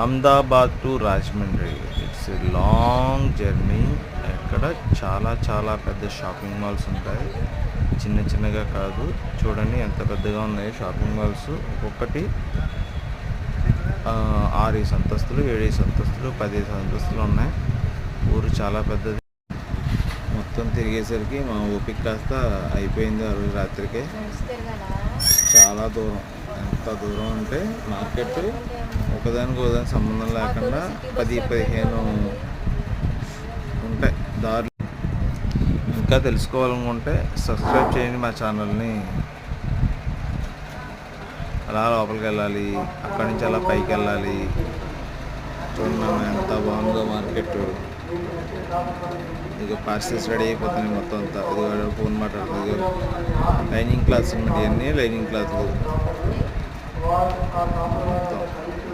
Ahmedabad to Rajahmundry. It's a long journey. ఇక్కడ చాలా చాలా పెద్ద షాపింగ్ మాల్స్ ఉంటాయి, చిన్న చిన్నగా కాదు. చూడండి ఎంత పెద్దగా ఉన్నాయి షాపింగ్ మాల్స్. ఒక్కొక్కటి 6 అంతస్తులు, 7 అంతస్తులు, 10 అంతస్తులు ఉన్నాయి. ఊరు చాలా పెద్దది. మొత్తం తిరిగేసరికి మా ఓపిక కాస్త అయిపోయింది ఆ రోజు రాత్రికే. చాలా దూరం. ఎంత దూరం అంటే మార్కెట్ ఒకదానికి సంబంధం లేకుండా 10-15 ఉంటాయి దారులు. ఇంకా తెలుసుకోవాలనుకుంటే సబ్స్క్రైబ్ చేయండి మా ఛానల్ని. అలా లోపలికి వెళ్ళాలి, అక్కడి నుంచి అలా పైకి వెళ్ళాలి. చూడండి ఎంత బాగుందో మార్కెట్. ఇక పార్సల్స్ రెడీ అయిపోతున్నాయి మొత్తం అంతా. ఇది ఫోన్ మాట్లాడుతుంది. లైనింగ్ క్లాత్స్ ఉన్నాయి, అన్నీ లైనింగ్ క్లాత్లు మొత్తం.